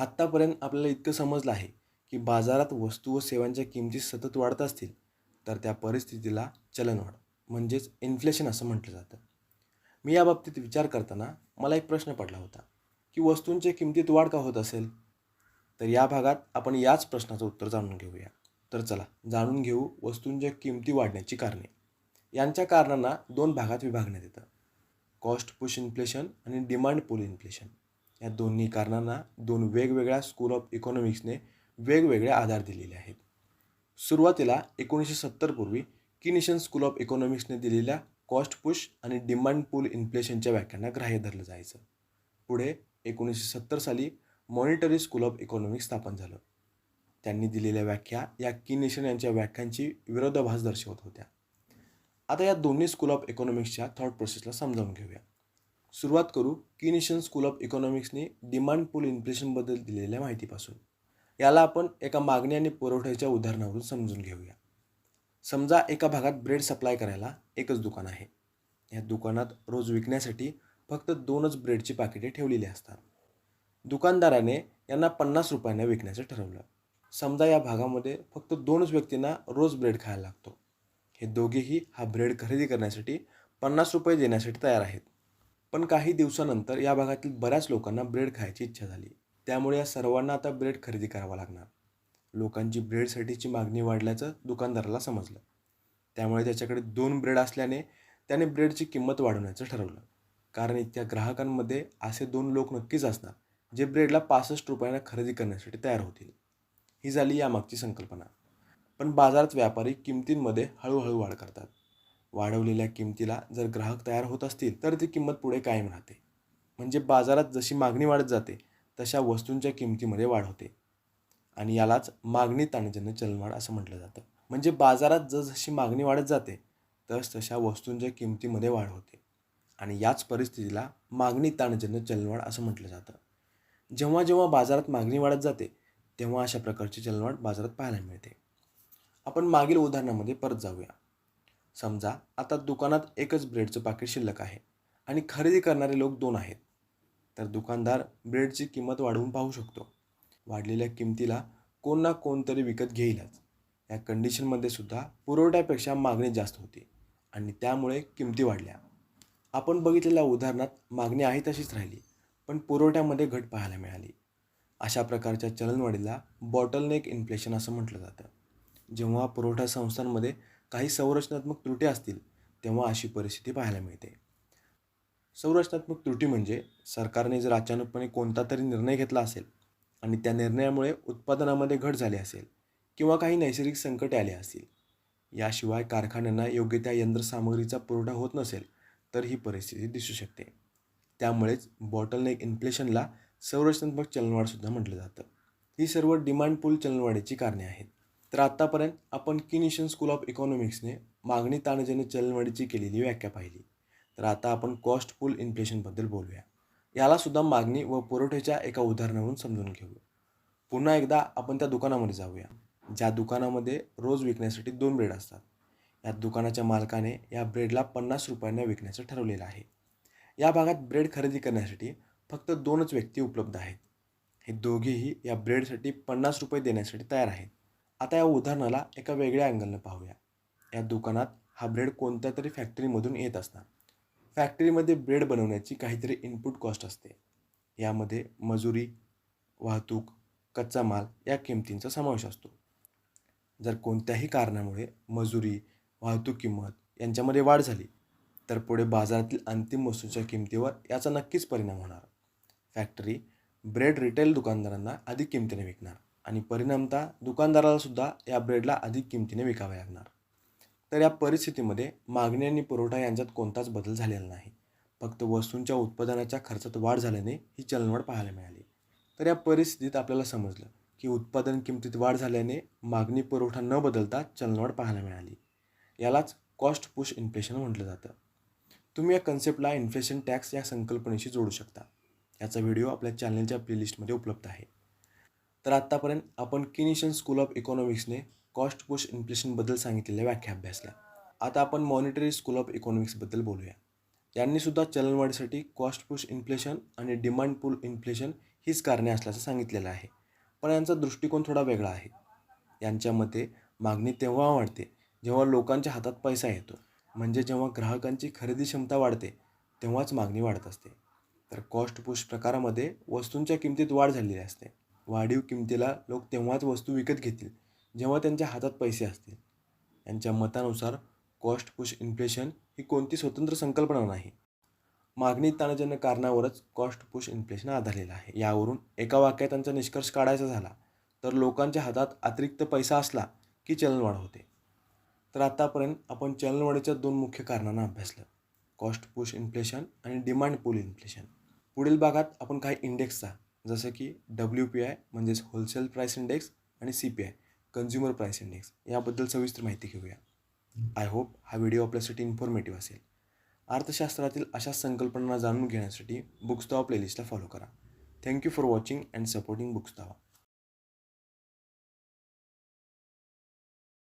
आत्तापर्यंत आपल्याला इतकं समजलं आहे, की बाजारात वस्तू व सेवांच्या किमती सतत वाढत असतील, तर त्या परिस्थितीला चलनवाढ म्हणजेच इन्फ्लेशन असं म्हटलं जातं. मी याबाबतीत विचार करताना मला एक प्रश्न पडला होता, की वस्तूंच्या किमतीत वाढ का होत असेल? तर या भागात आपण याच प्रश्नाचं उत्तर जाणून घेऊया. तर चला जाणून घेऊ वस्तूंच्या किमती वाढण्याची कारणे. यांच्या कारणांना 2 भागात विभागण्यात येतं. कॉस्ट पुश इन्फ्लेशन आणि डिमांड पुल इन्फ्लेशन. या दोन्ही कारणांना 2 वेगवेगळ्या स्कूल ऑफ इकॉनॉमिक्सने वेगवेगळे आधार दिलेले आहेत. सुरुवातीला 1970 पूर्वी किनिशन स्कूल ऑफ इकॉनॉमिक्सने दिलेल्या कॉस्ट पुश आणि डिमांड पुल इन्फ्लेशनच्या व्याख्यांना ग्राह्य धरलं जायचं. पुढे 1970 साली मॉनिटरी स्कूल ऑफ इकॉनॉमिक्स स्थापन झालं. त्यांनी दिलेल्या व्याख्या या किनिशन यांच्या व्याख्यांची विरोधाभास दर्शवत होत्या. आता या दोन्ही स्कूल ऑफ इकॉनॉमिक्सच्या थॉट प्रोसेसला समजावून घेऊया. सुरुवात करू किनिशन स्कूल ऑफ इकॉनॉमिक्सने डिमांड पुल इन्फ्लेशनबद्दल दिलेल्या माहितीपासून. याला आपण एका मागणी आणि पुरवठ्याच्या उदाहरणावरून समजून घेऊया. समजा एका भागात ब्रेड सप्लाय करायला एकच दुकान आहे. या दुकानात रोज विकण्यासाठी फक्त 2च ब्रेडची पाकिटे ठेवलेली असतात. दुकानदाराने यांना 50 रुपयांना विकण्याचं ठरवलं. समजा या भागामध्ये फक्त 2च व्यक्तींना रोज ब्रेड खायला लागतो. हे दोघेही हा ब्रेड खरेदी करण्यासाठी 50 रुपये देण्यासाठी तयार आहेत. पण काही दिवसानंतर या भागातील बऱ्याच लोकांना ब्रेड खायची इच्छा झाली. त्यामुळे या सर्वांना आता ब्रेड खरेदी करावा लागणार. लोकांची ब्रेडसाठीची मागणी वाढल्याचं दुकानदाराला समजलं. त्यामुळे त्याच्याकडे 2 ब्रेड असल्याने त्याने ब्रेडची किंमत वाढवण्याचं ठरवलं. कारण इतक्या ग्राहकांमध्ये असे 2 लोक नक्कीच असणार जे ब्रेडला 65 रुपयांना खरेदी करण्यासाठी तयार होतील. ही झाली यामागची संकल्पना. पण बाजारात व्यापारी किमतींमध्ये हळूहळू वाढ करतात. वाढवलेल्या किमतीला जर ग्राहक तयार होत असतील तर ती किंमत पुढे कायम राहते. म्हणजे बाजारात जशी मागणी वाढत जाते तशा वस्तूंच्या किमतीमध्ये वाढ होते. आणि यालाच मागणी ताणजन्य चलनवाढ असं म्हटलं जातं. म्हणजे बाजारात जसजशी मागणी वाढत जाते तशा वस्तूंच्या किमतीमध्ये वाढ होते. आणि याच परिस्थितीला मागणी ताणजन्य चलनवाढ असं म्हटलं जातं. जेव्हा जेव्हा बाजारात मागणी वाढत जाते तेव्हा अशा प्रकारची चलनवाढ बाजारात पाहायला मिळते. आपण मागील उदाहरणामध्ये परत जाऊया. समजा आता दुकानात एकच ब्रेडचं पाकीट शिल्लक आहे आणि खरेदी करणारे लोक 2 आहेत. तर दुकानदार ब्रेडची किंमत वाढवून पाहू शकतो. वाढलेल्या किमतीला कोण ना कोणतरी विकत घेईलच. या कंडिशनमध्ये सुद्धा पुरवठ्यापेक्षा मागणी जास्त होती आणि त्यामुळे किमती वाढल्या. आपण बघितलेल्या उदाहरणात मागणी आहे तशीच राहिली, पण पुरवठ्यामध्ये घट पाहायला मिळाली. अशा प्रकारच्या चलनवाढीला बॉटलनेक इन्फ्लेशन असं म्हटलं जातं. जेव्हा पुरवठा संस्थांमध्ये काही संरचनात्मक त्रुटी असतील तेव्हा अशी परिस्थिती पाहायला मिळते. संरचनात्मक त्रुटी म्हणजे सरकारने जर अचानकपणे कोणता तरी निर्णय घेतला असेल आणि त्या निर्णयामुळे उत्पादनामध्ये घट झाली असेल किंवा काही नैसर्गिक संकटे आली असतील. याशिवाय कारखान्यांना योग्य त्या यंत्रसामग्रीचा पुरवठा होत नसेल तर ही परिस्थिती दिसू शकते. त्यामुळेच बॉटलनेक इन्फ्लेशनला संरचनात्मक चलनवाढसुद्धा म्हटलं जातं. ही सर्व डिमांड पूल चलनवाढीची कारणे आहेत. तर आत्तापर्यंत आपण किनिशन स्कूल ऑफ इकॉनॉमिक्सने मागणी ताणजन्य चलनवाढीची केलेली व्याख्या पाहिली. तर आता आपण कॉस्ट पूल इन्फ्लेशनबद्दल बोलूया. यालासुद्धा मागणी व पुरवठ्याच्या एका उदाहरणावरून समजून घेऊ. पुन्हा एकदा आपण त्या दुकानामध्ये जाऊया. ज्या दुकानामध्ये रोज विकण्यासाठी 2 ब्रेड असतात. या दुकानाच्या मालकाने या ब्रेडला 50 रुपयांना विकण्याचं ठरवलेलं आहे. या भागात ब्रेड खरेदी करण्यासाठी फक्त 2च व्यक्ती उपलब्ध आहेत. हे दोघेही या ब्रेडसाठी 50 रुपये देण्यासाठी तयार आहेत. आता या उदाहरणाला एका वेगळ्या अँगलनं पाहूया. या दुकानात हा ब्रेड कोणत्या तरी फॅक्टरीमधून येत असणार. फॅक्टरीमध्ये ब्रेड बनवण्याची काहीतरी इनपुट कॉस्ट असते. यामध्ये मजुरी, वाहतूक, कच्चा माल या किमतींचा समावेश असतो. जर कोणत्याही कारणामुळे मजुरी, वाहतूक किंमत यांच्यामध्ये वाढ झाली तर पुढे बाजारातील अंतिम वस्तूच्या किमतीवर याचा नक्कीच परिणाम होणार. फॅक्टरी ब्रेड रिटेल दुकानदारांना अधिक किमतीने विकणार आणि परिणामतः दुकानदाराला सुद्धा या ब्रेडला अधिक किमतीने विकावे लागणार. तर या परिस्थितीमध्ये मागणी आणि पुरवठा यांच्यात कोणताच बदल झालेला नाही. फक्त वस्तूंच्या उत्पादनाच्या खर्चात वाढ झाल्याने ही चलनवाढ पाहायला मिळाली. तर या परिस्थितीत आपल्याला समजलं की उत्पादन किमतीत वाढ झाल्याने मागणी पुरवठा न बदलता चलनवाढ पाहायला मिळाली. यालाच कॉस्ट पुश इन्फ्लेशन म्हटलं जातं. तुम्ही या कन्सेप्टला इन्फ्लेशन टॅक्स या संकल्पनेशी जोडू शकता. याचा व्हिडिओ आपल्या चॅनलच्या प्लेलिस्टमध्ये उपलब्ध आहे. तर आत्तापर्यंत आपण किनिशन स्कूल ऑफ इकॉनॉमिक्सने कॉस्ट पुश इन्फ्लेशनबद्दल सांगितलेल्या व्याख्या अभ्यासल्या. आता आपण मॉनिटरी स्कूल ऑफ इकॉनॉमिक्सबद्दल बोलूया. यांनीसुद्धा चलनवाढीसाठी कॉस्ट पुश इन्फ्लेशन आणि डिमांड पूल इन्फ्लेशन हीच कारणे असल्याचं सांगितलेलं आहे. पण यांचा दृष्टिकोन थोडा वेगळा आहे. यांच्या मते मागणी तेव्हा वाढते जेव्हा लोकांच्या हातात पैसा येतो. म्हणजे जेव्हा ग्राहकांची खरेदी क्षमता वाढते तेव्हाच मागणी वाढत असते. तर कॉस्ट पुश प्रकारामध्ये वस्तूंच्या किमतीत वाढ झालेली असते. वाढीव किमतीला लोक तेव्हाच वस्तू विकत घेतील जेव्हा त्यांच्या हातात पैसे असतील. यांच्या मतानुसार कॉस्ट पुश इन्फ्लेशन ही कोणती स्वतंत्र संकल्पना नाही. मागणी ताणजन्य कारणावरच कॉस्ट पुश इन्फ्लेशन आधारलेलं आहे. यावरून एका वाक्यात त्यांचा निष्कर्ष काढायचा झाला तर लोकांच्या हातात अतिरिक्त पैसा असला की चलनवाढ होते. तर आतापर्यंत आपण चलनवाढीच्या 2 मुख्य कारणांना अभ्यासलं. कॉस्ट पुश इन्फ्लेशन आणि डिमांड पुल इन्फ्लेशन. पुढील भागात आपण काही इंडेक्सचा जसं की WPI म्हणजेच होलसेल प्राईस इंडेक्स आणि CPI कन्झ्युमर प्राईस इंडेक्स याबद्दल सविस्तर माहिती घेऊया. आय होप हा व्हिडिओ आपल्यासाठी इन्फॉर्मेटिव्ह असेल. अर्थशास्त्रातील अशा संकल्पना जाणून घेण्यासाठी बुक्सतावा प्लेलिस्टला फॉलो करा. Thank you for watching and supporting बुक्सतावा.